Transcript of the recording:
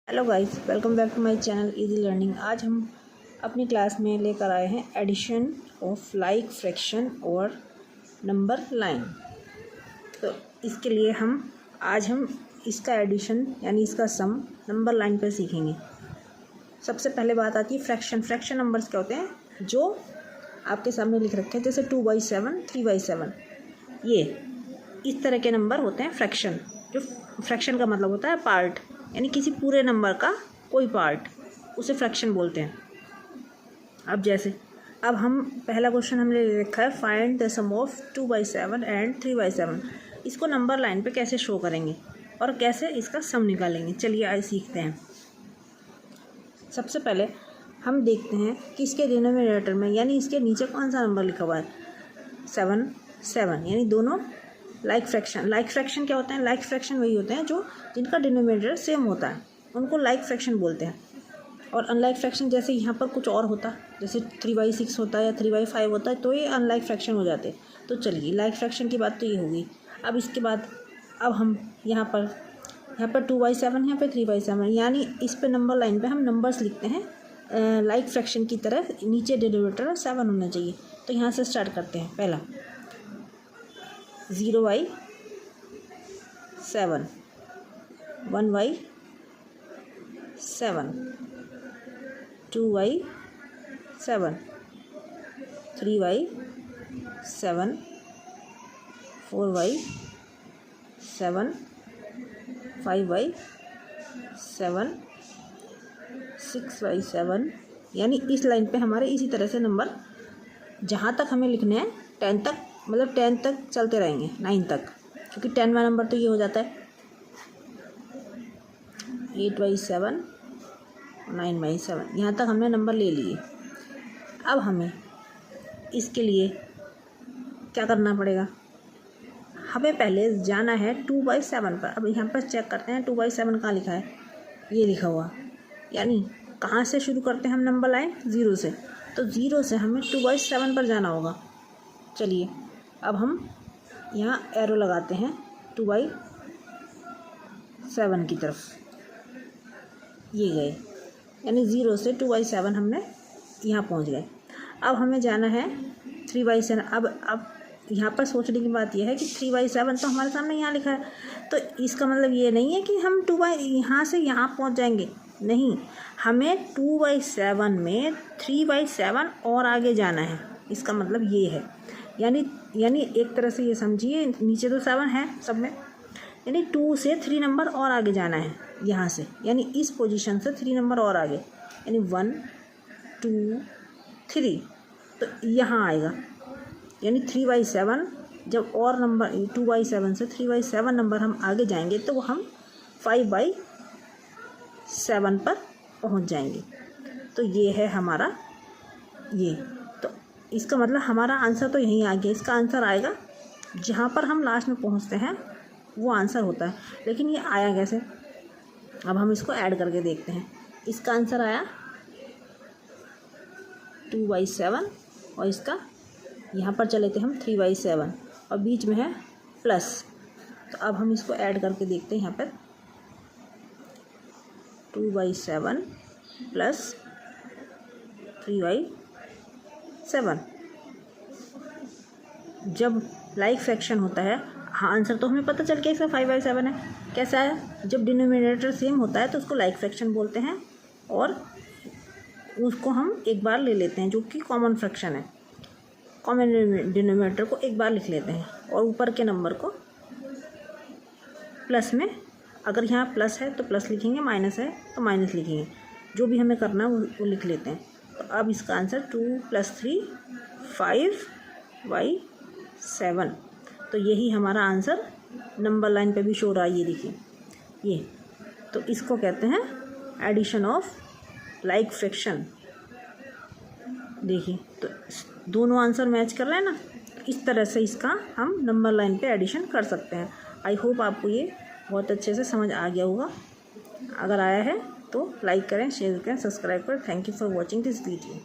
Hello guys, welcome back to my channel easy learning. आज हम अपनी क्लास में लेकर आए हैं एडिशन ऑफ लाइक फ्रैक्शन और नंबर लाइन। तो इसके लिए आज हम इसका एडिशन यानी इसका सम नंबर लाइन पर सीखेंगे। सबसे पहले बात आती है फ्रैक्शन। फ्रैक्शन नंबर्स क्या होते हैं जो आपके सामने लिख रखे हैं, जैसे 2/7, 3/7। ये इस तरह के नंबर होते हैं फ्रैक्शन। जो फ्रैक्शन का मतलब होता है पार्ट, यानी किसी पूरे नंबर का कोई पार्ट, उसे फ्रैक्शन बोलते हैं। अब हम पहला क्वेश्चन हमने ले रखा है, find the sum of 2/7 and 3/7। इसको नंबर लाइन पे कैसे शो करेंगे और कैसे इसका सम निकालेंगे, चलिए आज सीखते हैं। सबसे पहले हम देखते हैं कि इसके डिनोमिनेटर में यानी इसके नीचे कौन सा नंबर लिखा हुआ है, 7 7, यानी दोनों लाइक फ्रैक्शन। लाइक फ्रैक्शन क्या होते हैं? लाइक फ्रैक्शन वही होते हैं जो जिनका डिनोमिनेटर सेम होता है, उनको लाइक फ्रैक्शन बोलते हैं। और अनलाइक फ्रैक्शन जैसे यहाँ पर कुछ और होता, जैसे 3/6 होता है या 3/5 होता है, तो ये अनलाइक फ्रैक्शन हो जाते। तो चलिए, लाइक फ्रैक्शन की बात तो ये होगी। अब इसके बाद अब हम यहाँ पर 2/7, यहाँ पर 3/7, यानी इस पे नंबर लाइन पे हम नंबर्स लिखते हैं लाइक फ्रैक्शन की तरह। नीचे डिनोमिनेटर 7 होना चाहिए। तो यहाँ से स्टार्ट करते हैं। पहला 0/7, 1/7, 2/7, 3/7, 4/7, 5/7, 6/7, यानी इस लाइन पे हमारे इसी तरह से नंबर जहाँ तक हमें लिखने हैं 10 तक, मतलब 10 तक चलते रहेंगे, 9 तक, क्योंकि 10वां नंबर तो ये हो जाता है। 8/7, 9/7, यहाँ तक हमने नंबर ले लिए। अब हमें इसके लिए क्या करना पड़ेगा? हमें पहले जाना है 2/7 पर। अब यहाँ पर चेक करते हैं 2/7 कहाँ लिखा है, ये लिखा हुआ। यानी कहाँ से शुरू करते हैं हम नंबर लाइन? 0 से। तो 0 से हमें 2/7 पर जाना होगा। चलिए, अब हम यहाँ एरो लगाते हैं 2/7 की तरफ। ये गए, यानी 0 से 2/7 हमने यहाँ पहुँच गए। अब हमें जाना है 3/7। अब यहाँ पर सोचने की बात यह है कि 3/7 तो हमारे सामने यहाँ लिखा है, तो इसका मतलब ये नहीं है कि हम यहाँ से यहाँ पहुँच जाएंगे। नहीं, हमें 2/7 में 3/7 और आगे जाना है। इसका मतलब ये है, यानी एक तरह से ये समझिए, नीचे तो 7 है सब में, यानी 2 से 3 नंबर और आगे जाना है यहाँ से, यानी इस पोजीशन से 3 नंबर और आगे, यानी 1 2 3, तो यहाँ आएगा। यानी 3/7 जब और नंबर 2/7 से 3/7 नंबर हम आगे जाएंगे तो हम 5/7 पर पहुँच जाएंगे। तो ये है हमारा ये। तो इसका मतलब हमारा आंसर तो यहीं आ गया। इसका आंसर आएगा जहाँ पर हम लास्ट में पहुँचते हैं, वो आंसर होता है। लेकिन ये आया कैसे? अब हम इसको ऐड करके देखते हैं। इसका आंसर आया 2/7 और इसका यहाँ पर चले थे हम 3/7 और बीच में है प्लस। तो अब हम इसको ऐड करके देखते हैं। यहाँ पर 2/7 प्लस 3/7। जब लाइक फ्रैक्शन होता है, हाँ, आंसर तो हमें पता चल गया इसका 5/7 है। कैसा है? जब डिनोमिनेटर सेम होता है तो उसको लाइक फ्रैक्शन बोलते हैं, और उसको हम एक बार ले लेते हैं, जो कि कॉमन फ्रैक्शन है। कॉमन डिनोमिनेटर को एक बार लिख लेते हैं और ऊपर के नंबर को प्लस में, अगर यहाँ प्लस है तो प्लस लिखेंगे, माइनस है तो माइनस लिखेंगे, जो भी हमें करना है वो लिख लेते हैं। तो अब इसका आंसर 2 + 3 5/7। तो यही हमारा आंसर नंबर लाइन पे भी शो रहा है, ये देखिए ये। तो इसको कहते हैं एडिशन ऑफ लाइक फ्रैक्शन। देखिए, तो दोनों आंसर मैच कर रहे हैं ना। इस तरह से इसका हम नंबर लाइन पे एडिशन कर सकते हैं। आई होप आपको ये बहुत अच्छे से समझ आ गया होगा। अगर आया है तो लाइक करें, शेयर करें, सब्सक्राइब करें। Thank you for watching this video.